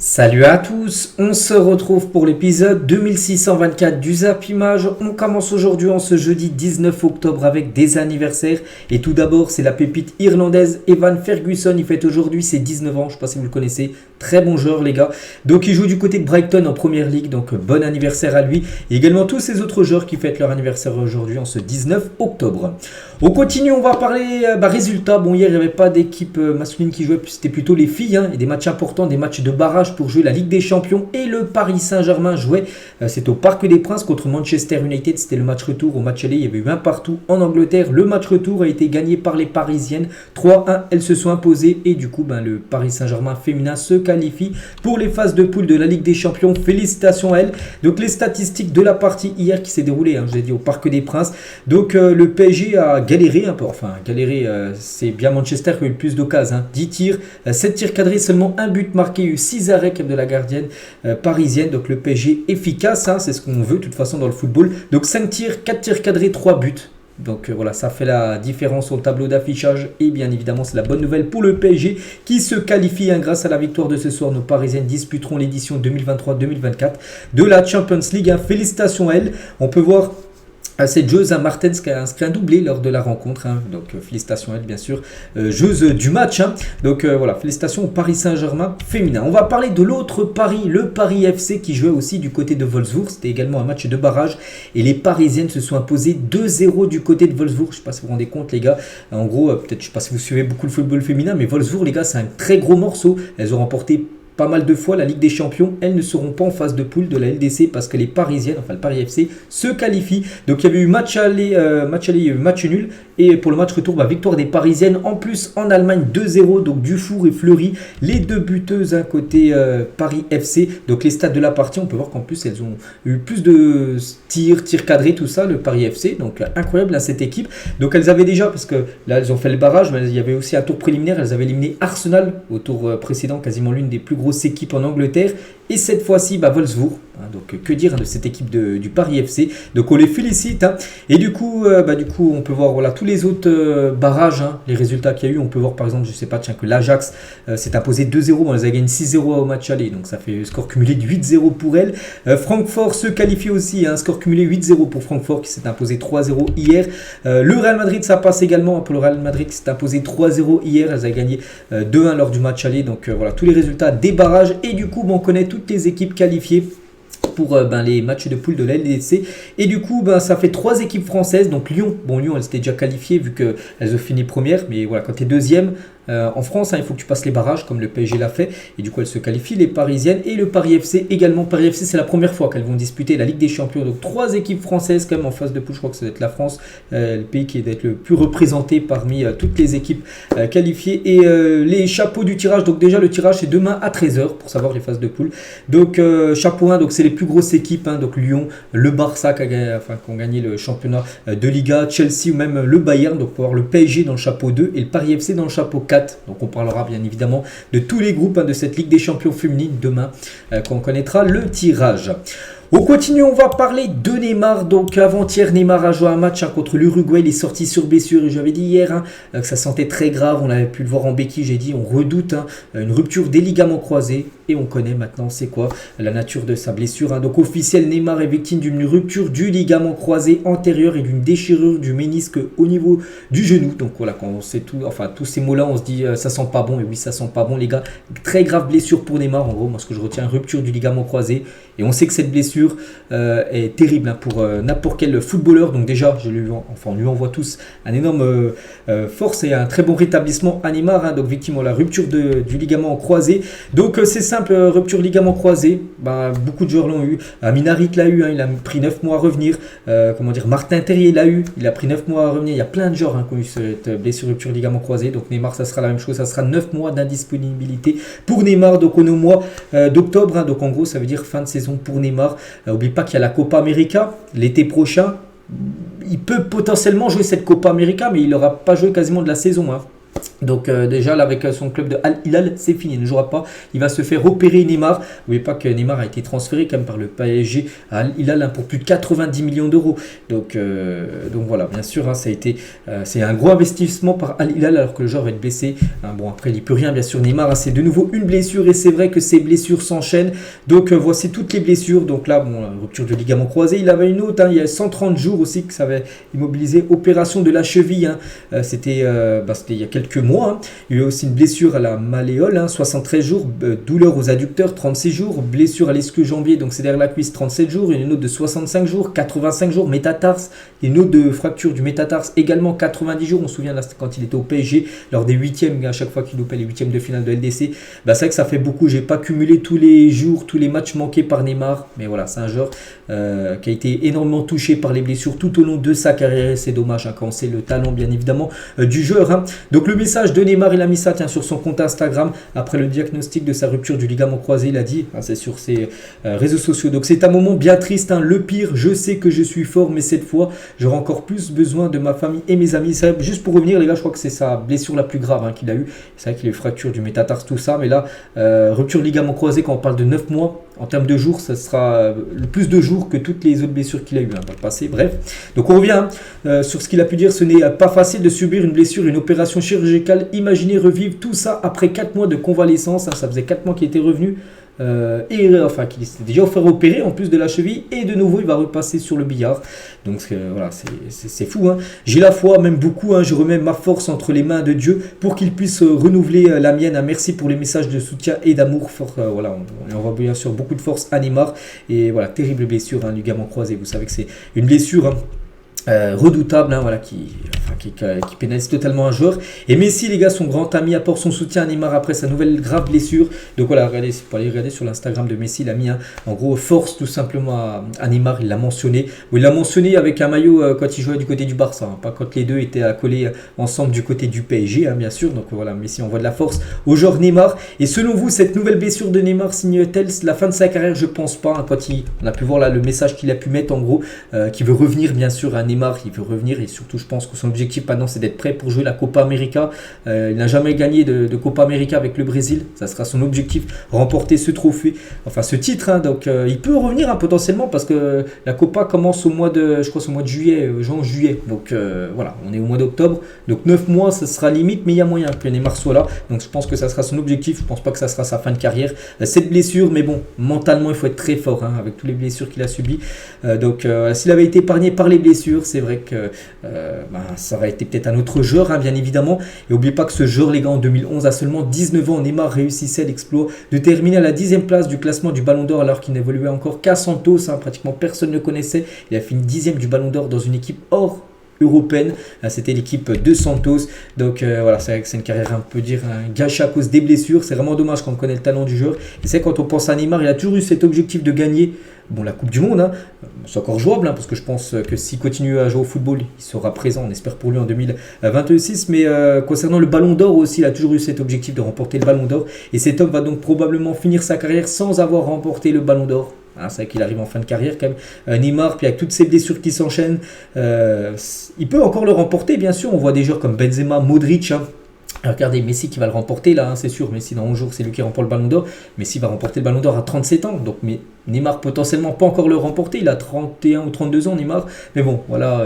Salut à tous, on se retrouve pour l'épisode 2624 du Zap Image. On commence aujourd'hui en ce jeudi 19 octobre avec des anniversaires. Et tout d'abord, c'est la pépite irlandaise Evan Ferguson. Il fête aujourd'hui ses 19 ans, je ne sais pas si vous le connaissez. Très bon joueur les gars. Donc il joue du côté de Brighton en Première Ligue, donc bon anniversaire à lui. Et également tous ces autres joueurs qui fêtent leur anniversaire aujourd'hui en ce 19 octobre. On continue, on va parler résultats. Bon, hier il n'y avait pas d'équipe masculine qui jouait, puis c'était plutôt les filles. Et des matchs importants, des matchs de barrage pour jouer la Ligue des Champions. Et le Paris Saint-Germain jouait, c'est au Parc des Princes contre Manchester United. C'était le match retour. Au match aller, il y avait eu un partout en Angleterre. Le match retour a été gagné par les Parisiennes. 3-1, elles se sont imposées. Et du coup, le Paris Saint-Germain féminin se qualifie pour les phases de poule de la Ligue des Champions. Félicitations à elles. Donc les statistiques de la partie hier qui s'est déroulée, je l'ai dit, au Parc des Princes. Donc le PSG a galéré un peu. Enfin, galéré, c'est bien Manchester qui a eu le plus d'occasions. 10 tirs, 7 tirs cadrés, seulement un but marqué. Il y a eu 6 arrêts de la gardienne parisienne. Donc le PSG efficace, c'est ce qu'on veut de toute façon dans le football. Donc 5 tirs, 4 tirs cadrés, 3 buts. Donc voilà, ça fait la différence sur le tableau d'affichage. Et bien évidemment, c'est la bonne nouvelle pour le PSG qui se qualifie grâce à la victoire de ce soir. Nos Parisiennes disputeront l'édition 2023-2024 de la Champions League. Félicitations à elles. On peut voir cette joueuse Martens qui a inscrit un doublé lors de la rencontre. Donc félicitations à elle, bien sûr, joueuse du match. Donc voilà, félicitations au Paris Saint-Germain féminin. On va parler de l'autre Paris, le Paris FC qui jouait aussi du côté de Wolfsburg. C'était également un match de barrage et les Parisiennes se sont imposées 2-0 du côté de Wolfsburg. Je ne sais pas si vous vous rendez compte les gars. En gros, peut-être, je ne sais pas si vous suivez beaucoup le football féminin, mais Wolfsburg les gars, c'est un très gros morceau. Elles ont remporté pas mal de fois la Ligue des Champions. Elles ne seront pas en phase de poule de la LDC parce que les Parisiennes, enfin le Paris FC, se qualifient. Donc il y avait eu match aller, il y a eu match nul. Et pour le match retour, victoire des Parisiennes. En plus, en Allemagne, 2-0. Donc Dufour et Fleury, les deux buteuses côté Paris FC. Donc les stats de la partie, on peut voir qu'en plus, elles ont eu plus de tirs cadrés, tout ça, le Paris FC. Donc incroyable cette équipe. Donc elles avaient déjà, parce que là, elles ont fait le barrage, mais il y avait aussi un tour préliminaire. Elles avaient éliminé Arsenal au tour précédent, quasiment l'une des plus grosses équipes en Angleterre. Et cette fois-ci, Wolfsburg. Donc que dire de cette équipe du Paris FC. Donc on les félicite. Et du coup, on peut voir tous les autres barrages, les résultats qu'il y a eu. On peut voir par exemple, je sais pas, que l'Ajax s'est imposé 2-0. Bon, elles ont gagné 6-0 au match aller. Donc ça fait un score cumulé de 8-0 pour elles. Francfort se qualifie aussi. Un score cumulé 8-0 pour Francfort qui s'est imposé 3-0 hier. Le Real Madrid, ça passe également pour le Real Madrid qui s'est imposé 3-0 hier. Elles ont gagné 2-1 lors du match aller. Donc voilà, tous les résultats des barrages. Et du coup, on connaît toutes les équipes qualifiées pour les matchs de poule de la LDC. Et du coup, ça fait 3 équipes françaises. Donc Lyon, Lyon, elles étaient déjà qualifiées vu qu'elles ont fini première. Mais voilà, quand tu es deuxième en France, il faut que tu passes les barrages comme le PSG l'a fait. Et du coup, elles se qualifient, les Parisiennes et le Paris FC également. Paris FC, c'est la première fois qu'elles vont disputer la Ligue des Champions. Donc 3 équipes françaises quand même en phase de poule. Je crois que ça va être la France, le pays qui est le plus représenté parmi toutes les équipes qualifiées. Et les chapeaux du tirage. Donc déjà, le tirage, c'est demain à 13h pour savoir les phases de poule. Donc chapeau 1, donc c'est les plus grosses équipes. Donc Lyon, le Barça qui ont gagné le championnat de Liga, Chelsea ou même le Bayern. Donc pour avoir le PSG dans le chapeau 2 et le Paris FC dans le chapeau 4. Donc on parlera bien évidemment de tous les groupes de cette Ligue des Champions féminine demain quand on connaîtra le tirage. On continue, on va parler de Neymar. Donc avant-hier, Neymar a joué un match contre l'Uruguay. Il est sorti sur blessure et j'avais dit hier que ça sentait très grave. On avait pu le voir en béquille. J'ai dit on redoute une rupture des ligaments croisés. Et on connaît maintenant c'est quoi la nature de sa blessure. Donc officiel, Neymar est victime d'une rupture du ligament croisé antérieur et d'une déchirure du ménisque au niveau du genou. Donc voilà, quand on sait tous ces mots-là, on se dit ça sent pas bon. Et oui, ça sent pas bon les gars. Très grave blessure pour Neymar. En gros, moi ce que je retiens, rupture du ligament croisé. Et on sait que cette blessure est terrible pour n'importe quel footballeur. Donc déjà, on lui envoie tous un énorme force et un très bon rétablissement à Neymar. Donc victime de la rupture du ligament croisé. Donc c'est simple, rupture ligament croisé. Beaucoup de joueurs l'ont eu. Minarit l'a eu, il a pris 9 mois à revenir. Martin Terrier l'a eu, il a pris 9 mois à revenir. Il y a plein de joueurs qui ont eu cette blessure rupture ligament croisé. Donc Neymar, ça sera la même chose. Ça sera 9 mois d'indisponibilité pour Neymar. Donc on est au mois d'octobre. Donc en gros, ça veut dire fin de saison pour Neymar. N'oublie pas qu'il y a la Copa América l'été prochain. Il peut potentiellement jouer cette Copa América, mais il n'aura pas joué quasiment de la saison. Donc déjà là avec son club de Al Hilal c'est fini, il ne jouera pas, il va se faire opérer Neymar. N'oubliez pas que Neymar a été transféré quand même par le PSG à Al Hilal hein, pour plus de 90 millions d'euros. Donc voilà, bien sûr hein, ça a été c'est un gros investissement par Al Hilal alors que le joueur va être blessé. Hein, bon après il n'y peut rien bien sûr Neymar, hein, c'est de nouveau une blessure et c'est vrai que ces blessures s'enchaînent. Donc voici toutes les blessures. Donc là bon rupture de ligament croisé, il avait une autre, hein, il y a 130 jours aussi que ça avait immobilisé, opération de la cheville. Hein, c'était il y a quelques mois. Hein. Il y a eu aussi une blessure à la malléole, hein, 73 jours, douleur aux adducteurs, 36 jours, blessure à l'ischio-jambier, donc c'est derrière la cuisse, 37 jours, une autre de 65 jours, 85 jours, métatarse, une autre de fracture du métatarse, également 90 jours. On se souvient là, quand il était au PSG, lors des huitièmes, à chaque fois qu'il loupait les huitièmes de finale de LDC, c'est vrai que ça fait beaucoup. J'ai pas cumulé tous les jours, tous les matchs manqués par Neymar, mais voilà, c'est un joueur qui a été énormément touché par les blessures tout au long de sa carrière. C'est dommage hein, quand on sait le talent bien évidemment du joueur. Hein. Donc le message de Neymar, il a mis ça sur son compte Instagram après le diagnostic de sa rupture du ligament croisé. Il a dit, hein, c'est sur ses réseaux sociaux. Donc c'est un moment bien triste, hein, le pire. Je sais que je suis fort, mais cette fois, j'aurai encore plus besoin de ma famille et mes amis. C'est juste pour revenir, les gars, je crois que c'est sa blessure la plus grave hein, qu'il a eue. C'est vrai qu'il a eu fracture du métatarse, tout ça, mais là, rupture ligament croisé, quand on parle de 9 mois. En termes de jours, ça sera le plus de jours que toutes les autres blessures qu'il a eues hein, dans le passé. Bref, donc on revient hein, sur ce qu'il a pu dire. Ce n'est pas facile de subir une blessure, une opération chirurgicale. Imaginez revivre tout ça après 4 mois de convalescence. Hein, ça faisait 4 mois qu'il était revenu. Qu'il s'était déjà fait opérer en plus de la cheville. Et de nouveau, il va repasser sur le billard. Donc voilà, c'est fou. Hein. J'ai la foi, même beaucoup. Hein, je remets ma force entre les mains de Dieu pour qu'il puisse renouveler la mienne. Hein. Merci pour les messages de soutien et d'amour. Voilà, on envoie bien sûr beaucoup de force à Neymar. Et voilà, terrible blessure, hein, ligament croisé. Vous savez que c'est une blessure. Hein. Redoutable, hein, voilà, qui pénalise totalement un joueur. Et Messi, les gars, son grand ami, apporte son soutien à Neymar après sa nouvelle grave blessure. Donc voilà, regardez, pour aller regarder sur l'Instagram de Messi, il a mis en gros force tout simplement à Neymar. Il l'a mentionné. Il l'a mentionné avec un maillot quand il jouait du côté du Barça, hein, pas quand les deux étaient accolés ensemble du côté du PSG, hein, bien sûr. Donc voilà, Messi envoie de la force au joueur Neymar. Et selon vous, cette nouvelle blessure de Neymar signe-t-elle la fin de sa carrière? Je pense pas. Hein, on a pu voir là le message qu'il a pu mettre en gros, qui veut revenir bien sûr à Neymar. Il veut revenir et surtout je pense que son objectif maintenant c'est d'être prêt pour jouer la Copa América. Il n'a jamais gagné de Copa América avec le Brésil, ça sera son objectif, remporter ce trophée, enfin ce titre. Hein. Donc il peut revenir hein, potentiellement parce que la Copa commence au mois de, je crois c'est au mois de juillet, juin-juillet. Donc voilà, on est au mois d'octobre, donc 9 mois ça sera limite, mais il y a moyen que Neymar soit là. Donc je pense que ça sera son objectif, je pense pas que ça sera sa fin de carrière. Cette blessure, mais bon, mentalement il faut être très fort hein, avec toutes les blessures qu'il a subies. S'il avait été épargné par les blessures, c'est vrai que ça aurait été peut-être un autre joueur, hein, bien évidemment. Et n'oubliez pas que ce joueur, les gars, en 2011, à seulement 19 ans, Neymar réussissait l'exploit de terminer à la 10e place du classement du Ballon d'Or alors qu'il n'évoluait encore qu'à Santos. Hein, pratiquement personne ne le connaissait. Il a fini 10e du Ballon d'Or dans une équipe hors européenne, c'était l'équipe de Santos. Donc voilà, c'est vrai que c'est une carrière un peu dire un gâchis à cause des blessures. C'est vraiment dommage quand on connaît le talent du joueur. Et c'est quand on pense à Neymar, il a toujours eu cet objectif de gagner la Coupe du Monde. Hein. C'est encore jouable hein, parce que je pense que s'il continue à jouer au football, il sera présent, on espère pour lui en 2026. Mais concernant le Ballon d'Or aussi, il a toujours eu cet objectif de remporter le Ballon d'Or. Et cet homme va donc probablement finir sa carrière sans avoir remporté le Ballon d'Or. C'est vrai qu'il arrive en fin de carrière quand même. Neymar, puis avec toutes ces blessures qui s'enchaînent, il peut encore le remporter, bien sûr. On voit des joueurs comme Benzema, Modric. Hein. Regardez, Messi qui va le remporter là, hein, c'est sûr. Messi dans 11 jours, c'est lui qui remporte le Ballon d'Or. Messi va remporter le Ballon d'Or à 37 ans. Donc Neymar potentiellement pas encore le remporter. Il a 31 ou 32 ans, Neymar. Mais bon, voilà.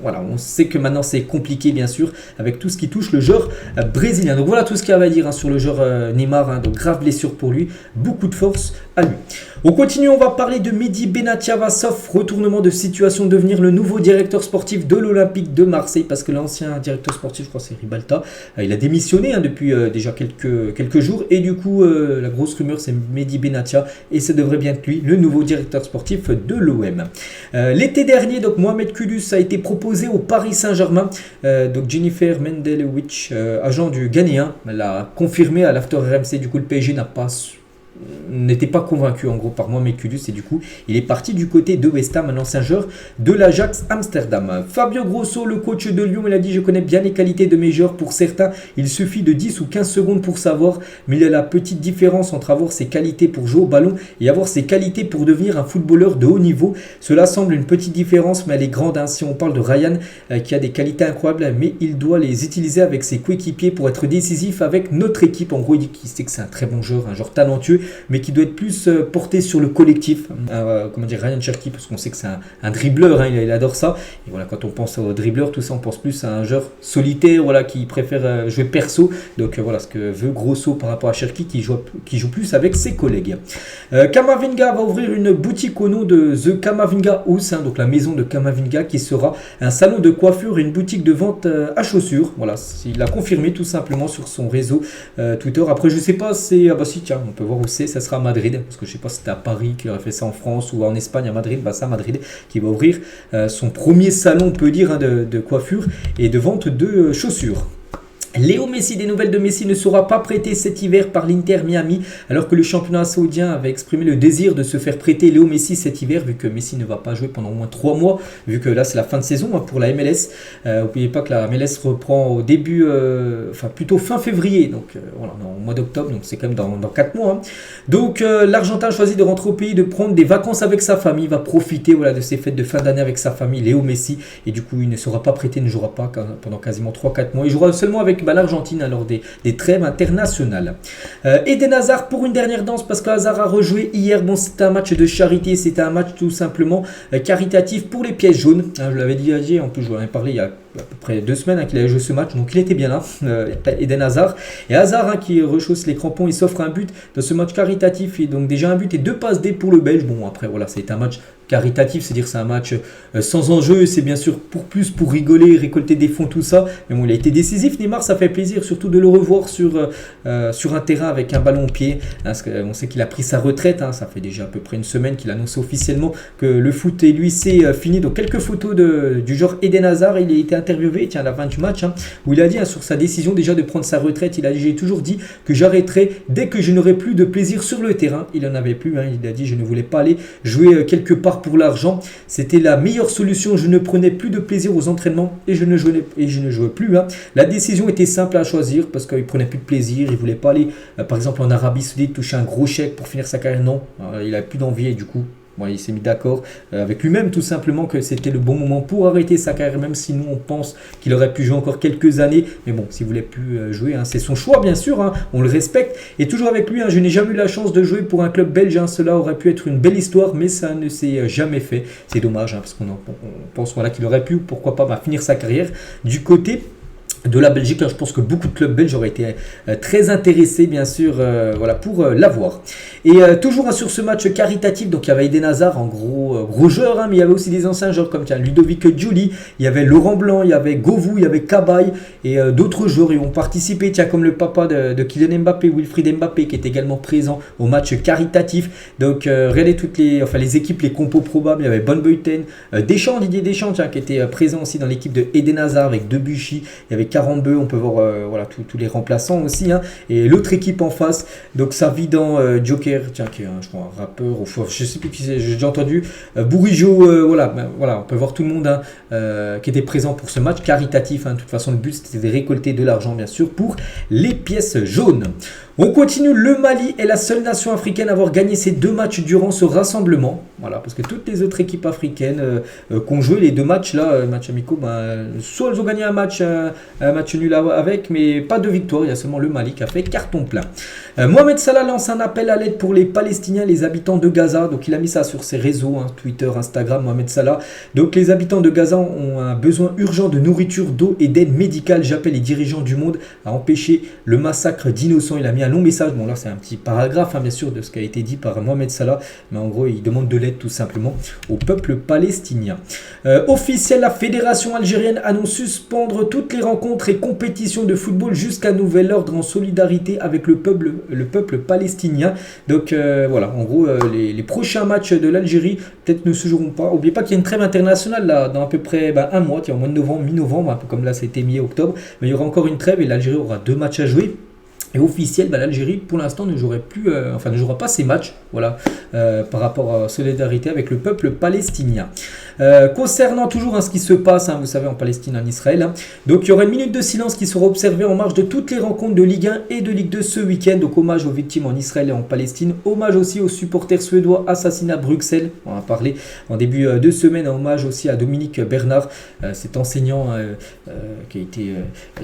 Voilà, on sait que maintenant c'est compliqué bien sûr avec tout ce qui touche le joueur brésilien. Donc voilà tout ce qu'il y avait à dire hein, sur le joueur Neymar. Hein, donc grave blessure pour lui, beaucoup de force à lui. On continue, on va parler de Mehdi Benatia Vassov, retournement de situation, devenir le nouveau directeur sportif de l'Olympique de Marseille parce que l'ancien directeur sportif, je crois c'est Ribalta, il a démissionné hein, depuis déjà quelques jours et du coup la grosse rumeur c'est Mehdi Benatia et ça devrait bien être lui, le nouveau directeur sportif de l'OM. L'été dernier, donc Mohamed Kudus a été proposé au Paris Saint-Germain. Donc Jennifer Mendelowitsch, agent du Ghanéen, l'a confirmé à l'After RMC. Du coup, le PSG n'a pas n'était pas convaincu en gros par Mohamed Kudus et du coup il est parti du côté de West Ham, un ancien joueur de l'Ajax Amsterdam. Fabio Grosso, le coach de Lyon, il a dit: je connais bien les qualités de mes joueurs, pour certains il suffit de 10 ou 15 secondes pour savoir, mais il y a la petite différence entre avoir ses qualités pour jouer au ballon et avoir ses qualités pour devenir un footballeur de haut niveau. Cela semble une petite différence mais elle est grande, hein. Si on parle de Ryan qui a des qualités incroyables, mais il doit les utiliser avec ses coéquipiers pour être décisif avec notre équipe. En gros il dit qu'il sait que c'est un très bon joueur, un joueur talentueux, mais qui doit être plus porté sur le collectif. Comment dire, Ryan Cherki, parce qu'on sait que c'est un dribbleur, hein, il adore ça. Et voilà, quand on pense au dribbleur, tout ça, on pense plus à un joueur solitaire, voilà, qui préfère jouer perso. Donc voilà ce que veut Grosso par rapport à Cherki, qui joue plus avec ses collègues. Kamavinga va ouvrir une boutique au nom de The Kamavinga House, hein, donc la maison de Kamavinga, qui sera un salon de coiffure et une boutique de vente à chaussures. Voilà, il l'a confirmé tout simplement sur son réseau Twitter. Après, je sais pas, c'est ah bah si, tiens, on peut voir où c'est. Ça sera à Madrid, parce que je sais pas si c'était à Paris qu'il aurait fait ça, en France ou en Espagne. À Madrid, bah c'est à Madrid qui va ouvrir son premier salon, on peut dire, hein, de coiffure et de vente de chaussures. Léo Messi, des nouvelles de Messi, ne sera pas prêté cet hiver par l'Inter Miami, alors que le championnat saoudien avait exprimé le désir de se faire prêter Léo Messi cet hiver, vu que Messi ne va pas jouer pendant au moins 3 mois, vu que là c'est la fin de saison, hein, pour la MLS. N'oubliez pas que la MLS reprend au début, enfin plutôt fin février, donc voilà, au mois d'octobre, donc c'est quand même dans 4 mois. Hein. Donc l'Argentin choisit de rentrer au pays, de prendre des vacances avec sa famille, il va profiter, voilà, de ses fêtes de fin d'année avec sa famille, Léo Messi, et du coup il ne sera pas prêté, ne jouera pas pendant quasiment 3-4 mois, il jouera seulement avec l'Argentine lors des trêves internationales. Eden Hazard pour une dernière danse, parce que Hazard a rejoué hier. Bon, c'était un match de charité, c'était un match tout simplement caritatif pour les pièces jaunes. Hein, je l'avais dit hier, en plus je vous en ai parlé il y a à peu près 2 semaines, hein, qu'il avait joué ce match, donc il était bien là, Eden Hazard. Et Hazard, hein, qui rechausse les crampons, il s'offre un but dans ce match caritatif, et donc déjà un but et 2 passes D pour le Belge. Bon, après voilà, c'est un match caritatif, c'est-à-dire c'est un match sans enjeu, c'est bien sûr pour rigoler, récolter des fonds, tout ça, mais bon, il a été décisif. Neymar, ça fait plaisir surtout de le revoir sur un terrain avec un ballon au pied, hein, parce qu'on sait qu'il a pris sa retraite, hein, ça fait déjà à peu près une semaine qu'il annonce officiellement que le foot et lui c'est fini. Donc quelques photos du genre Eden Hazard, il a été interviewé, tiens, à la fin du match, hein, où il a dit, hein, sur sa décision déjà de prendre sa retraite, il a dit: j'ai toujours dit que j'arrêterai dès que je n'aurai plus de plaisir sur le terrain. Il en avait plus, hein, il a dit: je ne voulais pas aller jouer quelque part pour l'argent, c'était la meilleure solution, je ne prenais plus de plaisir aux entraînements et je ne jouais plus. Hein. La décision était simple à choisir, parce qu'il prenait plus de plaisir, il voulait pas aller par exemple en Arabie Saoudite toucher un gros chèque pour finir sa carrière, non, il a plus d'envie, et du coup bon, il s'est mis d'accord avec lui-même tout simplement que c'était le bon moment pour arrêter sa carrière, même si nous on pense qu'il aurait pu jouer encore quelques années. Mais bon, s'il voulait plus jouer, hein, c'est son choix bien sûr, hein, on le respecte. Et toujours avec lui, hein, je n'ai jamais eu la chance de jouer pour un club belge, hein, cela aurait pu être une belle histoire, mais ça ne s'est jamais fait. C'est dommage, hein, parce qu'on pense voilà, qu'il aurait pu, pourquoi pas, finir sa carrière du côté de la Belgique. Je pense que beaucoup de clubs belges auraient été très intéressés bien sûr voilà, pour l'avoir. Et toujours, hein, sur ce match caritatif, donc il y avait Eden Hazard en gros joueur, hein, mais il y avait aussi des anciens joueurs comme Ludovic Giuli, il y avait Laurent Blanc, il y avait Govou, il y avait Cabaye et d'autres joueurs y ont participé, comme le papa de Kylian Mbappé, Wilfried Mbappé, qui est également présent au match caritatif. Donc regardez toutes les équipes, les compos probables. Il y avait Van Buiten, Didier Deschamps, qui était présent aussi dans l'équipe de Eden Hazard avec Debuchy, il y avait 42, on peut voir voilà, tous les remplaçants aussi, hein, et l'autre équipe en face, donc Savidan Joker, qui est je crois un rappeur, ou je sais plus qui c'est, j'ai déjà entendu, Bourigeau, voilà, on peut voir tout le monde, hein, qui était présent pour ce match caritatif, hein. De toute façon le but c'était de récolter de l'argent bien sûr pour les pièces jaunes. On continue, le Mali est la seule nation africaine à avoir gagné ses 2 matchs durant ce rassemblement. Voilà, parce que toutes les autres équipes africaines qui ont joué les 2 matchs là, matchs amicaux, soit elles ont gagné un match nul avec, mais pas de victoire. Il y a seulement le Mali qui a fait carton plein. Mohamed Salah lance un appel à l'aide pour les Palestiniens, les habitants de Gaza. Donc il a mis ça sur ses réseaux, hein, Twitter, Instagram, Mohamed Salah. Donc les habitants de Gaza ont un besoin urgent de nourriture, d'eau et d'aide médicale. J'appelle les dirigeants du monde à empêcher le massacre d'innocents. Il a mis un long message, bon là c'est un petit paragraphe, hein, bien sûr, de ce qui a été dit par Mohamed Salah, mais en gros il demande de l'aide tout simplement au peuple palestinien. Officiel, la fédération algérienne annonce suspendre toutes les rencontres et compétitions de football jusqu'à nouvel ordre, en solidarité avec le peuple palestinien. Donc voilà, en gros les prochains matchs de l'Algérie peut-être ne se joueront pas. N'oubliez pas qu'il y a une trêve internationale là dans à peu près un mois, au mois de novembre, mi-novembre, un peu comme là ça a été mi-octobre, mais il y aura encore une trêve et l'Algérie aura 2 matchs à jouer. Et officiel, l'Algérie pour l'instant ne jouera pas ses matchs, voilà, par rapport à solidarité avec le peuple palestinien. Concernant toujours ce qui se passe, vous savez, en Palestine, en Israël, donc il y aura une minute de silence qui sera observée en marge de toutes les rencontres de Ligue 1 et de Ligue 2 ce week-end. Donc hommage aux victimes en Israël et en Palestine, hommage aussi aux supporters suédois assassinés à Bruxelles, on en a parlé en début de semaine, hommage aussi à Dominique Bernard, cet enseignant qui a été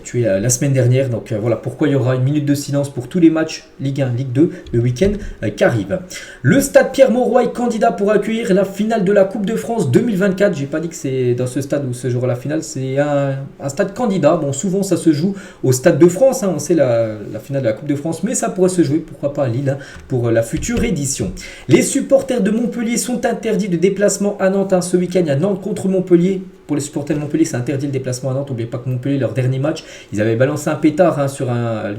tué la semaine dernière. Donc voilà pourquoi il y aura une minute de silence pour tous les matchs Ligue 1, Ligue 2, le week-end qui arrive. Le stade Pierre-Mauroy est candidat pour accueillir la finale de la Coupe de France 2024. J'ai pas dit que c'est dans ce stade où se jouera la finale, c'est un stade candidat. Bon, souvent ça se joue au Stade de France, on sait la finale de la Coupe de France, mais ça pourrait se jouer, pourquoi pas à Lille, pour la future édition. Les supporters de Montpellier sont interdits de déplacement à Nantes ce week-end. Il y a Nantes contre Montpellier. Pour les supporters de Montpellier, c'est interdit le déplacement à Nantes. N'oubliez pas que Montpellier, leur dernier match, ils avaient balancé un pétard sur le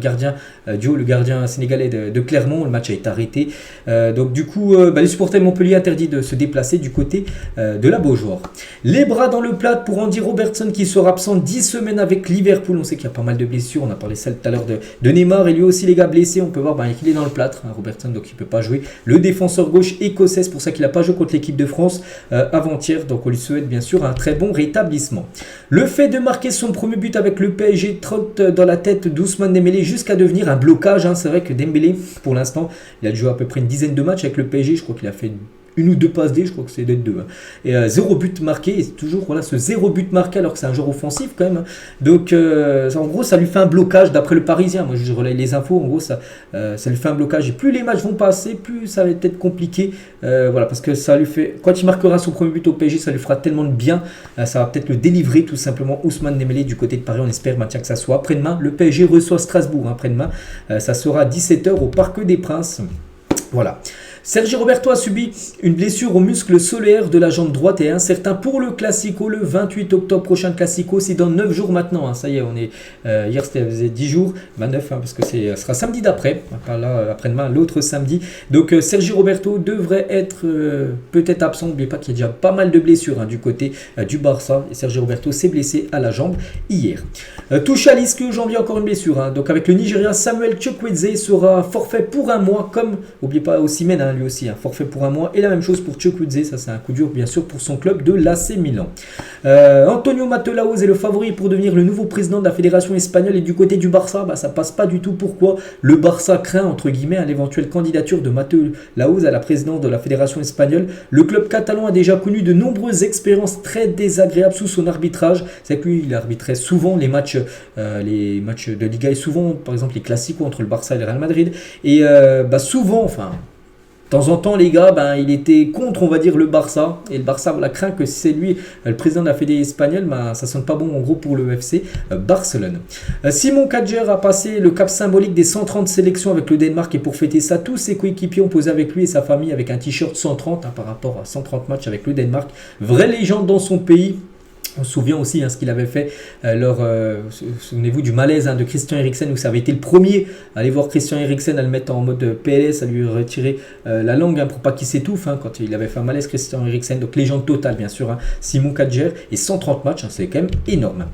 gardien sénégalais de Clermont. Le match a été arrêté. Donc du coup, les supporters de Montpellier interdits de se déplacer du côté de la Beaujoire. Les bras dans le plat pour Andy Robertson qui sera absent 10 semaines avec Liverpool. On sait qu'il y a pas mal de blessures. On a parlé ça tout à l'heure de Neymar et lui aussi les gars blessés. On peut voir qu'il est dans le plâtre, Robertson, donc il ne peut pas jouer. Le défenseur gauche écossais, c'est pour ça qu'il n'a pas joué contre l'équipe de France avant-hier. Donc on lui souhaite bien sûr un très bon rétablissement. Le fait de marquer son premier but avec le PSG trotte dans la tête d'Ousmane Dembélé jusqu'à devenir un blocage. C'est vrai que Dembélé, pour l'instant, il a joué à peu près une dizaine de matchs avec le PSG. Je crois qu'il a fait une ou deux passes D, je crois que c'est d'être deux. Et 0 but marqué, et c'est toujours ce 0 but marqué alors que c'est un joueur offensif quand même. Donc en gros ça lui fait un blocage d'après le Parisien. Moi je relaye les infos, en gros ça lui fait un blocage. Et plus les matchs vont passer, plus ça va être compliqué. Parce que ça lui fait, quand il marquera son premier but au PSG, ça lui fera tellement de bien. Ça va peut-être le délivrer tout simplement. Ousmane Dembélé du côté de Paris, on espère que ça soit après-demain. Le PSG reçoit Strasbourg après-demain. Ça sera à 17h au Parc des Princes. Voilà. Sergi Roberto a subi une blessure au muscle solaire de la jambe droite et est incertain pour le Classico le 28 octobre prochain. Classico, c'est dans 9 jours maintenant. Ça y est, on est hier c'était 10 jours, 9 parce que ce sera samedi d'après. Après-demain, l'autre samedi. Donc Sergi Roberto devrait être peut-être absent. N'oubliez pas qu'il y a déjà pas mal de blessures du côté du Barça. Et Sergi Roberto s'est blessé à la jambe hier. Touche à l'ischio janvier, encore une blessure. Donc avec le Nigérien Samuel Chukwueze sera forfait pour un mois, comme n'oubliez pas Osimhen, lui aussi, forfait pour un mois. Et la même chose pour Chukwueze, ça c'est un coup dur bien sûr pour son club de l'AC Milan. Antonio Mateu-Laoz est le favori pour devenir le nouveau président de la fédération espagnole. Et du côté du Barça, ça passe pas du tout. Pourquoi? Le Barça craint entre guillemets l'éventuelle candidature de Mateu-Laoz à la présidence de la fédération espagnole. Le club catalan a déjà connu de nombreuses expériences très désagréables sous son arbitrage. C'est que lui il arbitrait souvent les matchs de Liga et souvent par exemple les classicos entre le Barça et le Real Madrid. Et souvent, de temps en temps, les gars, il était contre, on va dire, le Barça. Et le Barça craint que si c'est lui, le président de la Fédé espagnole, ça sonne pas bon en gros pour le FC Barcelone. Simon Kadjer a passé le cap symbolique des 130 sélections avec le Danemark. Et pour fêter ça, tous ses coéquipiers ont posé avec lui et sa famille avec un t-shirt 130 par rapport à 130 matchs avec le Danemark. Vraie légende dans son pays. On se souvient aussi ce qu'il avait fait souvenez-vous du malaise de Christian Eriksen où ça avait été le premier à aller voir Christian Eriksen, à le mettre en mode PLS, à lui retirer la langue pour pas qu'il s'étouffe quand il avait fait un malaise Christian Eriksen. Donc légende totale bien sûr, Simon Kadjer et 130 matchs, c'est quand même énorme.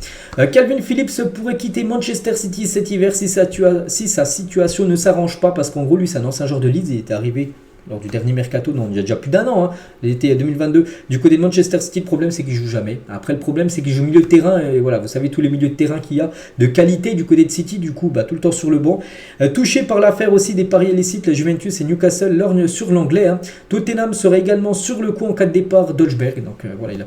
Calvin Phillips pourrait quitter Manchester City cet hiver si sa situation ne s'arrange pas, parce qu'en gros lui c'est un ancien joueur de Leeds, il était arrivé lors du dernier mercato, il y a déjà plus d'un an, l'été 2022, du côté de Manchester City. Le problème c'est qu'il joue jamais. Après le problème c'est qu'il joue milieu de terrain, et voilà, vous savez tous les milieux de terrain qu'il y a de qualité du côté de City, du coup tout le temps sur le banc. Touché par l'affaire aussi des paris illicites, la Juventus et Newcastle lorgnent sur l'anglais. Tottenham serait également sur le coup en cas de départ d'Hojbjerg, donc voilà, il a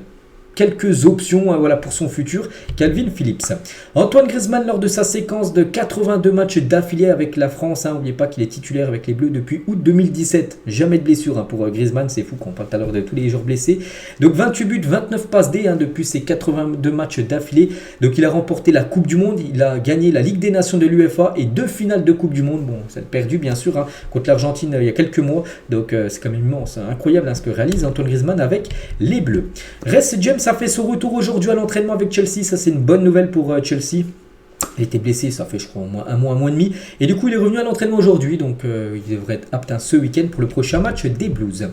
quelques options pour son futur. Calvin Phillips. Antoine Griezmann lors de sa séquence de 82 matchs d'affilée avec la France. N'oubliez pas qu'il est titulaire avec les Bleus depuis août 2017. Jamais de blessure pour Griezmann, c'est fou qu'on parle tout à l'heure de tous les joueurs blessés. Donc 28 buts, 29 passes D depuis ses 82 matchs d'affilée. Donc il a remporté la Coupe du Monde, il a gagné la Ligue des Nations de l'UEFA et 2 finales de Coupe du Monde. Bon, ça a perdu bien sûr contre l'Argentine il y a quelques mois. Donc c'est quand même immense, incroyable ce que réalise Antoine Griezmann avec les Bleus. Reece James a fait son retour aujourd'hui à l'entraînement avec Chelsea. Ça c'est une bonne nouvelle pour Chelsea. Il était blessé, ça fait je crois au moins un mois et demi. Et du coup, il est revenu à l'entraînement aujourd'hui. Donc, il devrait être apte ce week-end pour le prochain match des Blues.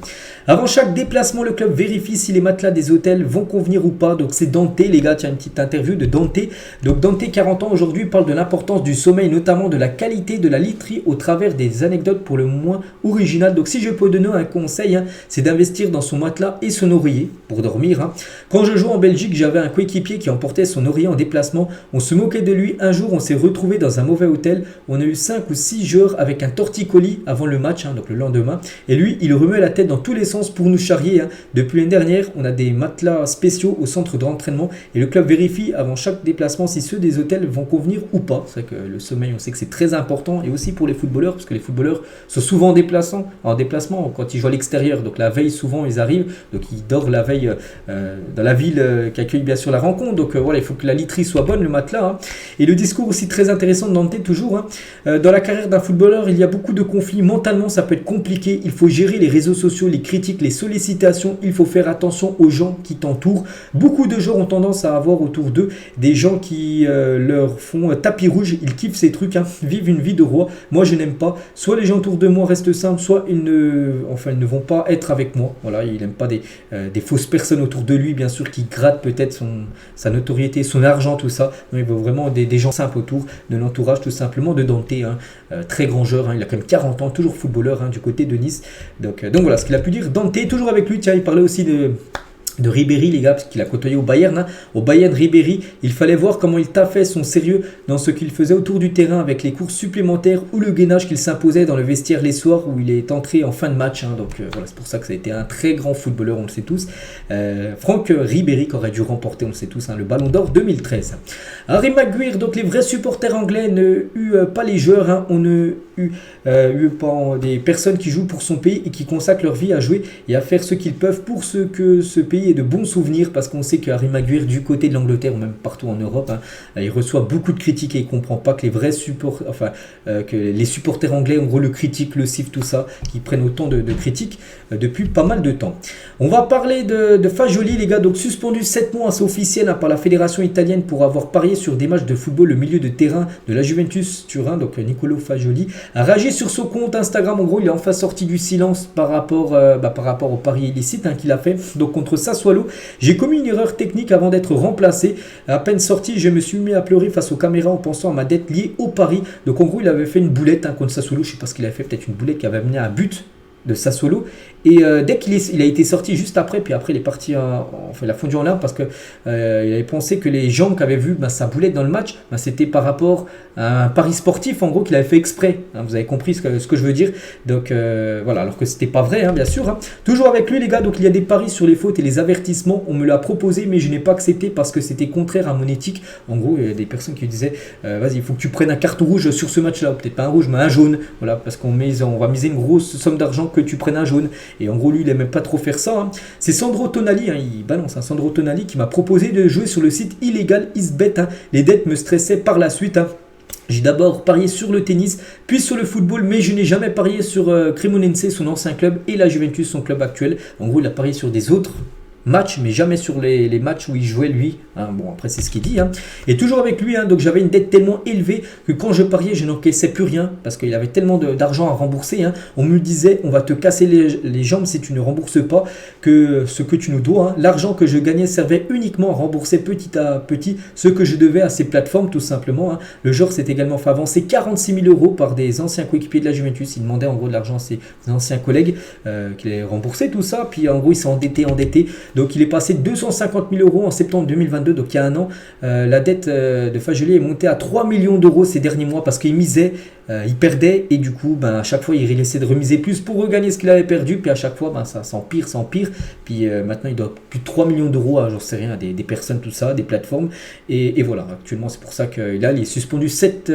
Avant chaque déplacement, le club vérifie si les matelas des hôtels vont convenir ou pas. Donc, c'est Dante, les gars. Tiens, une petite interview de Dante. Donc, Dante, 40 ans aujourd'hui, parle de l'importance du sommeil, notamment de la qualité de la literie au travers des anecdotes pour le moins originales. Donc, si je peux donner un conseil, c'est d'investir dans son matelas et son oreiller pour dormir. Quand je jouais en Belgique, j'avais un coéquipier qui emportait son oreiller en déplacement. On se moquait de lui. Un jour, on s'est retrouvé dans un mauvais hôtel. On a eu 5 ou 6 joueurs avec un torticolis avant le match, donc le lendemain. Et lui, il remuait la tête dans tous les sens pour nous charrier. Depuis l'année dernière, on a des matelas spéciaux au centre d'entraînement et le club vérifie avant chaque déplacement si ceux des hôtels vont convenir ou pas. C'est vrai que le sommeil, on sait que c'est très important et aussi pour les footballeurs parce que les footballeurs sont souvent en déplacement quand ils jouent à l'extérieur. Donc la veille, souvent, ils arrivent. Donc ils dorment la veille dans la ville qui accueille bien sûr la rencontre. Donc voilà, il faut que la literie soit bonne, le matelas. Et le discours aussi très intéressant de Dante toujours. Dans la carrière d'un footballeur, il y a beaucoup de conflits. Mentalement, ça peut être compliqué. Il faut gérer les réseaux sociaux, les critiques, les sollicitations. Il faut faire attention aux gens qui t'entourent. Beaucoup de joueurs ont tendance à avoir autour d'eux des gens qui leur font tapis rouge. Ils kiffent ces trucs, vivent une vie de roi. Moi, je n'aime pas. Soit les gens autour de moi restent simples, soit ils ne vont pas être avec moi. Voilà, il n'aime pas des fausses personnes autour de lui, bien sûr, qui grattent peut-être sa notoriété, son argent, tout ça. Non, il veut vraiment des gens simples autour de l'entourage tout simplement de Dante, très grand joueur, il a quand même 40 ans, toujours footballeur du côté de Nice. Donc voilà ce qu'il a pu dire. Dante, toujours avec lui, tiens, il parlait aussi de Ribéry, les gars, parce qu'il a côtoyé au Bayern. Au Bayern, Ribéry, il fallait voir comment il taffait son sérieux dans ce qu'il faisait autour du terrain avec les courses supplémentaires ou le gainage qu'il s'imposait dans le vestiaire les soirs où il est entré en fin de match. Donc voilà, c'est pour ça que ça a été un très grand footballeur, on le sait tous. Franck Ribéry qui aurait dû remporter, on le sait tous, le Ballon d'Or 2013. Harry Maguire, donc les vrais supporters anglais ne eut pas les joueurs, on ne eut pas des personnes qui jouent pour son pays et qui consacrent leur vie à jouer et à faire ce qu'ils peuvent pour ce que ce pays ait de bons souvenirs, parce qu'on sait que Harry Maguire du côté de l'Angleterre ou même partout en Europe, il reçoit beaucoup de critiques et il ne comprend pas que les vrais que les supporters anglais en gros le critiquent, le sifflent, tout ça, qui prennent autant de critiques depuis pas mal de temps. On va parler de Fagioli, les gars, donc suspendu 7 mois, c'est officiel par la fédération italienne pour avoir parié sur des matchs de football. Le milieu de terrain de la Juventus Turin, donc Niccolò Fagioli, a réagi sur son compte Instagram. En gros, il est enfin sorti du silence par rapport au pari illicite qu'il a fait. Donc contre Sassuolo, j'ai commis une erreur technique avant d'être remplacé. À peine sorti, je me suis mis à pleurer face aux caméras en pensant à ma dette liée au pari. Donc en groupe, il avait fait une boulette contre Sassuolo. Je ne sais pas ce qu'il avait fait, peut-être une boulette qui avait amené à un but de Sassuolo. Et dès qu'il a été sorti juste après, puis après il est parti, il a fondu en larmes parce que il avait pensé que les gens qui avaient vu sa boulette dans le match, c'était par rapport à un pari sportif en gros qu'il avait fait exprès. Vous avez compris ce que je veux dire. Donc voilà, alors que c'était pas vrai, bien sûr. Toujours avec lui les gars, donc il y a des paris sur les fautes et les avertissements. On me l'a proposé mais je n'ai pas accepté parce que c'était contraire à mon éthique. En gros, il y a des personnes qui disaient vas-y, il faut que tu prennes un carton rouge sur ce match-là, peut-être pas un rouge mais un jaune. Voilà, parce qu'on va miser une grosse somme d'argent que tu prennes un jaune. Et en gros, lui, il n'aimait pas trop faire ça. C'est Sandro Tonali, il balance. Sandro Tonali qui m'a proposé de jouer sur le site illégal Isbet. Les dettes me stressaient par la suite. J'ai d'abord parié sur le tennis, puis sur le football, mais je n'ai jamais parié sur Cremonense, son ancien club, et la Juventus, son club actuel. En gros, il a parié sur des autres matchs, mais jamais sur les matchs où il jouait lui. Bon, après, c'est ce qu'il dit. Et toujours avec lui, donc j'avais une dette tellement élevée que quand je pariais, je n'encaissais plus rien parce qu'il avait tellement d'argent à rembourser. On me disait, on va te casser les jambes si tu ne rembourses pas que ce que tu nous dois. L'argent que je gagnais servait uniquement à rembourser petit à petit ce que je devais à ces plateformes, tout simplement. Le joueur s'est également fait avancer 46 000 € par des anciens coéquipiers de la Juventus. Il demandait en gros de l'argent à ses anciens collègues qu'il ait remboursé tout ça. Puis en gros, il s'est endetté. Donc il est passé de 250 000 € en septembre 2022, donc il y a un an. La dette de Fagioli est montée à 3 millions d'euros ces derniers mois parce qu'il misait, il perdait et du coup à chaque fois il essaie de remiser plus pour regagner ce qu'il avait perdu. Puis à chaque fois ça s'empire. Puis maintenant il doit plus de 3 millions d'euros à j'en sais rien, des personnes, tout ça, des plateformes. Et voilà, actuellement c'est pour ça qu'il est suspendu 7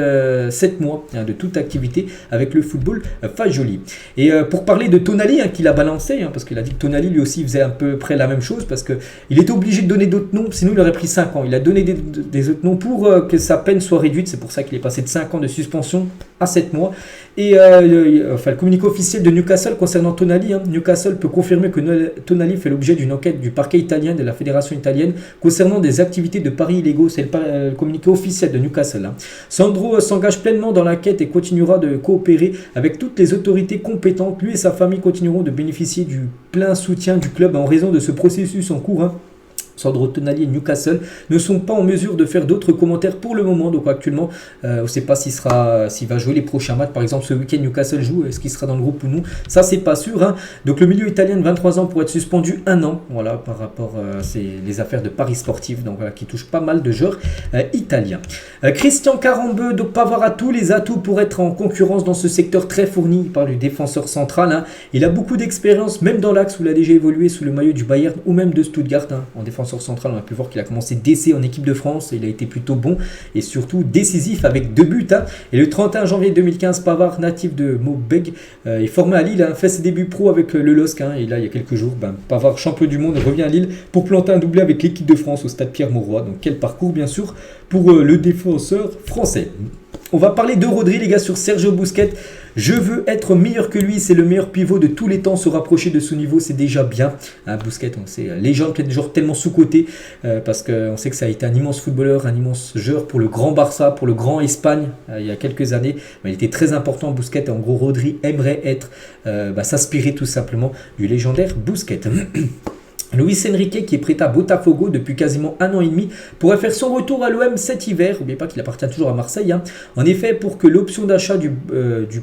mois de toute activité avec le football Fagioli. Et pour parler de Tonali qu'il a balancé, parce qu'il a dit que Tonali lui aussi faisait à peu près la même chose. chose parce qu'il était obligé de donner d'autres noms, sinon il aurait pris 5 ans. Il a donné des autres noms pour que sa peine soit réduite. C'est pour ça qu'il est passé de 5 ans de suspension à 7 mois. Et le communiqué officiel de Newcastle concernant Tonali, Newcastle peut confirmer que Tonali fait l'objet d'une enquête du parquet italien de la fédération italienne concernant des activités de paris illégaux. C'est le communiqué officiel de Newcastle. Sandro s'engage pleinement dans l'enquête et continuera de coopérer avec toutes les autorités compétentes. Lui et sa famille continueront de bénéficier du plein soutien du club en raison de ce processus en cours. Sandro Tonali et Newcastle ne sont pas en mesure de faire d'autres commentaires pour le moment. Donc actuellement, on ne sait pas s'il va jouer les prochains matchs. Par exemple, ce week-end, Newcastle joue. Est-ce qu'il sera dans le groupe ou non? Ça, c'est pas sûr. Donc le milieu italien de 23 ans pourrait être suspendu 1 an. Voilà, par rapport à les affaires de paris sportifs. Donc voilà, qui touchent pas mal de joueurs italiens. Christian Karembeu, donc Pavard a tous les atouts pour être en concurrence dans ce secteur très fourni par le défenseur central. Il a beaucoup d'expérience, même dans l'axe où il a déjà évolué sous le maillot du Bayern ou même de Stuttgart. En défenseur central, on a pu voir qu'il a commencé d'essai en équipe de France. Il a été plutôt bon et surtout décisif avec 2 buts. Et le 31 janvier 2015, Pavard, natif de Maubeuge, est formé à Lille, fait ses débuts pro avec le LOSC. Et là, il y a quelques jours, Pavard, champion du monde, revient à Lille pour planter un doublé avec l'équipe de France au stade Pierre-Mauroy. Donc quel parcours bien sûr pour le défenseur français. On va parler de Rodri, les gars, sur Sergio Busquets. Je veux être meilleur que lui, c'est le meilleur pivot de tous les temps. Se rapprocher de ce niveau, c'est déjà bien. Busquets, on sait, légende, peut-être genre tellement sous-coté, parce qu'on sait que ça a été un immense footballeur, un immense joueur pour le grand Barça, pour le grand Espagne, il y a quelques années. Mais il était très important, Busquets. En gros, Rodri aimerait s'inspirer tout simplement du légendaire Busquets. Luis Enrique, qui est prêt à Botafogo depuis quasiment 1 an et demi, pourrait faire son retour à l'OM cet hiver. N'oubliez pas qu'il appartient toujours à Marseille. En effet, pour que l'option d'achat du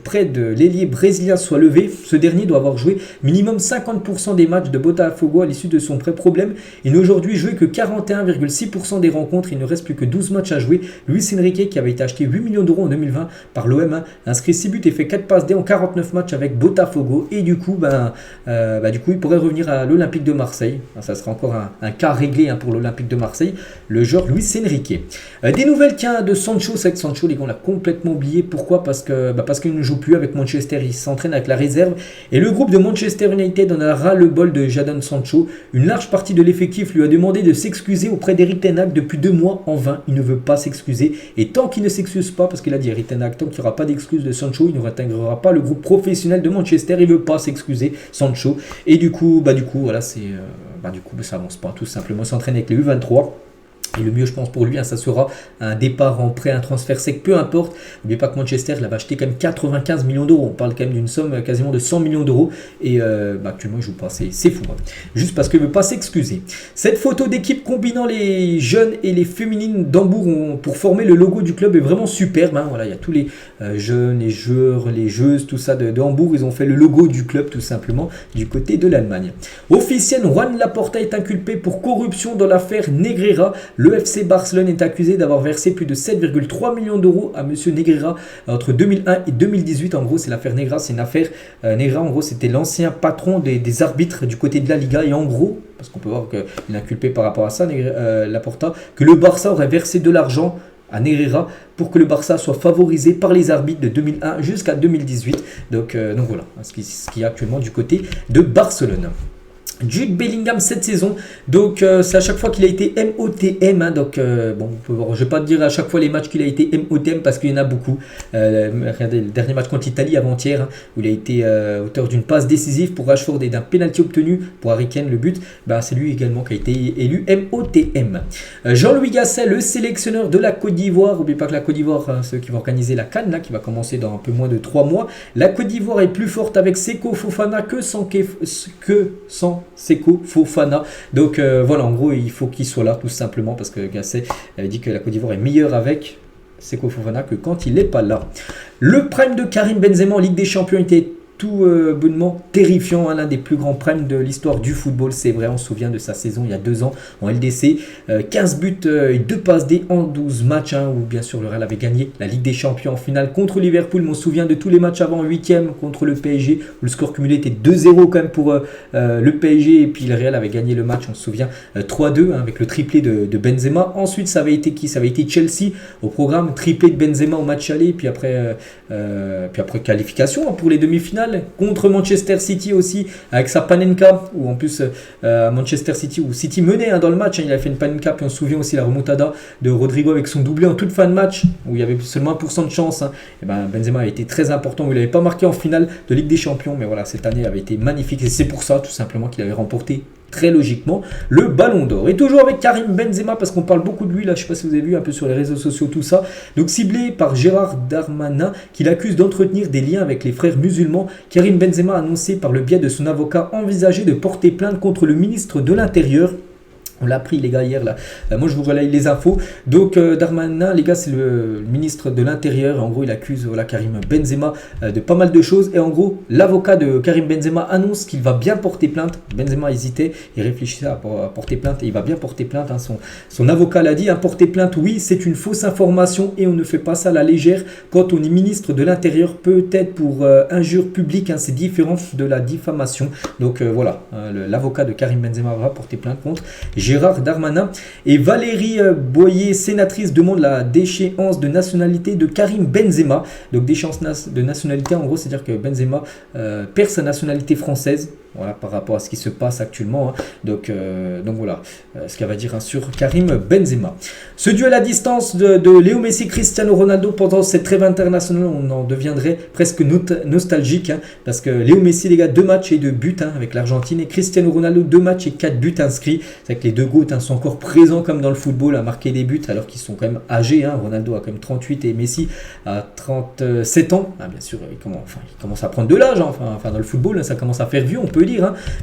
prêt de l'ailier brésilien soit levée, ce dernier doit avoir joué minimum 50% des matchs de Botafogo à l'issue de son prêt. Problème, il n'a aujourd'hui joué que 41,6% des rencontres. Il ne reste plus que 12 matchs à jouer. Luis Enrique, qui avait été acheté 8 millions d'euros en 2020 par l'OM, inscrit 6 buts et fait 4 passes D en 49 matchs avec Botafogo. Et du coup, il pourrait revenir à l'Olympique de Marseille. Ça sera encore un cas réglé pour l'Olympique de Marseille, le joueur Luis Enrique. Des nouvelles de Sancho. C'est que Sancho, les gars, on l'a complètement oublié. Pourquoi? Parce qu'il ne joue plus avec Manchester. Il s'entraîne avec la réserve. Et le groupe de Manchester United en a ras le bol de Jadon Sancho. Une large partie de l'effectif lui a demandé de s'excuser auprès d'Erik ten Hag depuis 2 mois en vain. Il ne veut pas s'excuser. Et tant qu'il ne s'excuse pas, parce qu'il a dit Erik ten Hag, tant qu'il n'y aura pas d'excuse de Sancho, il ne réintégrera pas le groupe professionnel de Manchester. Il ne veut pas s'excuser, Sancho. Et du coup, voilà, c'est... ça avance pas, tout simplement. Il s'entraîne avec les U23. Et le mieux, je pense, pour lui, ça sera un départ en prêt, un transfert sec, peu importe. N'oubliez pas que Manchester l'avait acheté quand même 95 millions d'euros. On parle quand même d'une somme quasiment de 100 millions d'euros. Et actuellement, il ne joue pas. C'est fou. Juste parce qu'il ne veut pas s'excuser. Cette photo d'équipe combinant les jeunes et les féminines d'Hambourg pour former le logo du club est vraiment superbe. Voilà, il y a tous les jeunes, les joueurs, les joueuses, tout ça de Hambourg. Ils ont fait le logo du club, tout simplement, du côté de l'Allemagne. Officiel, Juan Laporta est inculpé pour corruption dans l'affaire Negreira. Le FC Barcelone est accusé d'avoir versé plus de 7,3 millions d'euros à M. Negreira entre 2001 et 2018. En gros, c'est l'affaire Negreira. C'est une affaire Negreira. En gros, c'était l'ancien patron des arbitres du côté de la Liga. Et en gros, parce qu'on peut voir qu'il est inculpé par rapport à ça, Laporta, que le Barça aurait versé de l'argent à Negreira pour que le Barça soit favorisé par les arbitres de 2001 jusqu'à 2018. Donc voilà ce qui est actuellement du côté de Barcelone. Jude Bellingham cette saison, donc c'est à chaque fois qu'il a été MOTM, on peut voir, je vais pas te dire à chaque fois les matchs qu'il a été MOTM parce qu'il y en a beaucoup. Regardez le dernier match contre l'Italie avant-hier, où il a été auteur d'une passe décisive pour Rashford et d'un penalty obtenu pour Harry Kane, le but, c'est lui également qui a été élu MOTM. Jean-Louis Gasset, le sélectionneur de la Côte d'Ivoire. N'oubliez pas que la Côte d'Ivoire, ceux qui vont organiser la CAN, qui va commencer dans un peu moins de 3 mois. La Côte d'Ivoire est plus forte avec Seko Fofana que sans Seko Fofana. Donc voilà, en gros, il faut qu'il soit là tout simplement parce que Gasset avait dit que la Côte d'Ivoire est meilleure avec Seko Fofana que quand il n'est pas là. Le prime de Karim Benzema en Ligue des Champions était tout bonnement terrifiant, l'un des plus grands primes de l'histoire du football, c'est vrai, on se souvient de sa saison il y a 2 ans en LDC, 15 buts et 2 passes D en 12 matchs, où bien sûr le Real avait gagné la Ligue des Champions en finale contre Liverpool, mais on se souvient de tous les matchs avant, 8e contre le PSG, où le score cumulé était 2-0 quand même pour le PSG, et puis le Real avait gagné le match, on se souvient, 3-2, avec le triplé de Benzema. Ensuite, ça avait été qui? Ça avait été Chelsea au programme, triplé de Benzema au match aller, puis après qualification pour les demi-finales. finale contre Manchester City aussi, avec sa Panenka, où en plus Manchester City, où City menait dans le match, il a fait une Panenka, puis on se souvient aussi la remontada de Rodrigo avec son doublé en toute fin de match, où il y avait seulement 1% de chance. Et Benzema a été très important, où il n'avait pas marqué en finale de Ligue des Champions, mais voilà, cette année avait été magnifique, et c'est pour ça tout simplement qu'il avait remporté très logiquement le Ballon d'Or. Et toujours avec Karim Benzema, parce qu'on parle beaucoup de lui là, je sais pas si vous avez vu un peu sur les réseaux sociaux tout ça, donc ciblé par Gérard Darmanin qui l'accuse d'entretenir des liens avec les frères musulmans. Karim Benzema a annoncé par le biais de son avocat envisager de porter plainte contre le ministre de l'Intérieur. On l'a appris les gars hier là. Moi je vous relaye les infos. Donc Darmanin, les gars, c'est le ministre de l'Intérieur. En gros, il accuse Karim Benzema de pas mal de choses. Et en gros, l'avocat de Karim Benzema annonce qu'il va bien porter plainte. Benzema hésitait, il réfléchissait à porter plainte et il va bien porter plainte. Son avocat l'a dit, porter plainte, oui, c'est une fausse information et on ne fait pas ça à la légère. Quand on est ministre de l'Intérieur, peut-être pour injure publique, c'est différent de la diffamation. Donc voilà, l'avocat de Karim Benzema va porter plainte contre Gérard Darmanin. Et Valérie Boyer, sénatrice, demande la déchéance de nationalité de Karim Benzema. Donc déchéance de nationalité, en gros, c'est-à-dire que Benzema perd sa nationalité française. Voilà, par rapport à ce qui se passe actuellement. Donc voilà ce qu'elle va dire sur Karim Benzema. Ce duel à distance de Léo Messi et Cristiano Ronaldo pendant cette trêve internationale, on en deviendrait presque nostalgique. Parce que Léo Messi, les gars, 2 matchs et 2 buts avec l'Argentine. Et Cristiano Ronaldo, 2 matchs et 4 buts inscrits. C'est que les deux GOAT sont encore présents comme dans le football à marquer des buts alors qu'ils sont quand même âgés. Ronaldo a quand même 38 et Messi a 37 ans. Bien sûr, il commence à prendre de l'âge. Enfin, dans le football, ça commence à faire vieux, on peut dire.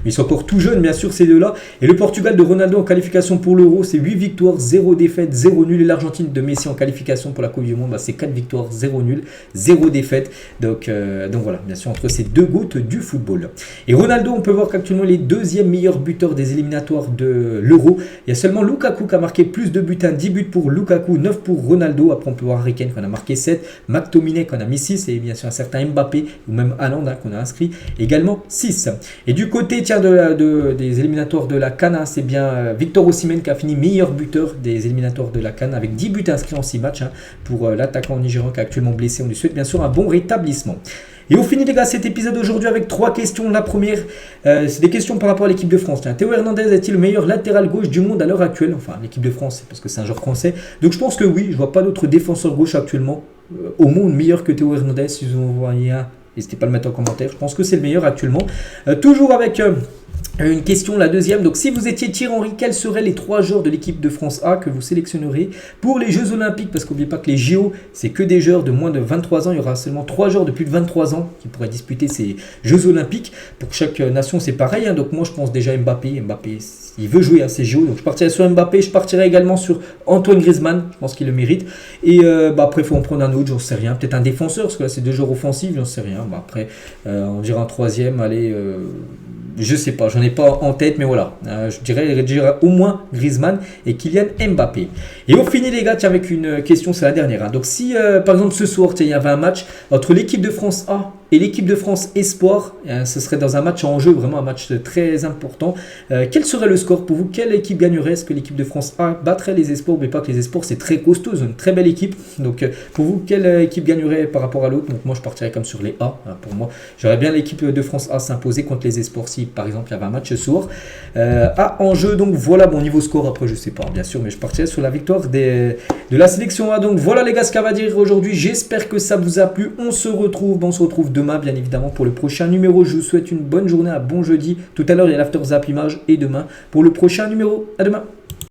Mais ils sont encore tout jeunes, bien sûr, ces deux-là. Et le Portugal de Ronaldo en qualification pour l'Euro, c'est 8 victoires, 0 défaites, 0 nul. Et l'Argentine de Messi en qualification pour la Coupe du Monde, c'est 4 victoires, 0 nul, 0 défaites. Donc voilà, bien sûr, entre ces deux GOAT du football. Et Ronaldo, on peut voir qu'actuellement, il est deuxième meilleur buteur des éliminatoires de l'Euro. Il y a seulement Lukaku qui a marqué plus de buts, 10 buts pour Lukaku, 9 pour Ronaldo. Après, on peut voir Harry Kane qui en a marqué 7, McTominay qui en a mis 6, et bien sûr un certain Mbappé ou même Haaland qu'on a inscrit également 6. Et du côté des éliminatoires de la CAN, c'est bien Victor Osimhen qui a fini meilleur buteur des éliminatoires de la CAN avec 10 buts inscrits en 6 matchs pour l'attaquant nigérian qui est actuellement blessé. On lui souhaite bien sûr un bon rétablissement. Et on finit les gars cet épisode aujourd'hui avec 3 questions. La première, c'est des questions par rapport à l'équipe de France. Théo Hernandez est-il le meilleur latéral gauche du monde à l'heure actuelle? Enfin, l'équipe de France, c'est parce que c'est un joueur français. Donc je pense que oui, je ne vois pas d'autres défenseurs gauche actuellement au monde meilleur que Théo Hernandez. Si vous en voyez un, n'hésitez pas à le mettre en commentaire. Je pense que c'est le meilleur actuellement. Toujours avec une question, la deuxième. Donc, si vous étiez Thierry Henry, quels seraient les 3 joueurs de l'équipe de France A que vous sélectionnerez pour les Jeux Olympiques? Parce qu'oubliez pas que les JO, c'est que des joueurs de moins de 23 ans. Il y aura seulement 3 joueurs de plus de 23 ans qui pourraient disputer ces Jeux Olympiques. Pour chaque nation, c'est pareil. Donc, moi, je pense déjà Mbappé. Mbappé, il veut jouer à ces JO. Donc, je partirai sur Mbappé. Je partirai également sur Antoine Griezmann. Je pense qu'il le mérite. Et après, il faut en prendre un autre. J'en sais rien. Peut-être un défenseur. Parce que là, c'est 2 joueurs offensifs. J'en sais rien. Après, on dira un troisième. Allez... je sais pas, j'en ai pas en tête, mais voilà. Je dirais au moins Griezmann et Kylian Mbappé. Et on finit les gars avec une question, c'est la dernière. Donc si par exemple ce soir, il y avait un match entre l'équipe de France A et l'équipe de France Espoir, ce serait dans un match en jeu, vraiment un match très important. Quel serait le score pour vous? Quelle équipe gagnerait? Est-ce que l'équipe de France A battrait les Espoirs? Mais pas que les Espoirs, c'est très costaud, ils ont une très belle équipe. Donc pour vous, quelle équipe gagnerait par rapport à l'autre? Donc moi je partirais comme sur les A. Pour moi, j'aurais bien l'équipe de France A s'imposer contre les Espoirs si par exemple il y avait un match ce soir. A en jeu, donc voilà mon niveau score. Après je sais pas bien sûr, mais je partirais sur la victoire de la sélection A. Donc voilà les gars ce qu'elle va dire aujourd'hui. J'espère que ça vous a plu. On se retrouve demain bien évidemment pour le prochain numéro. Je vous souhaite une bonne journée, un bon jeudi. Tout à l'heure il y a l'After Zap Image et demain pour le prochain numéro. À demain.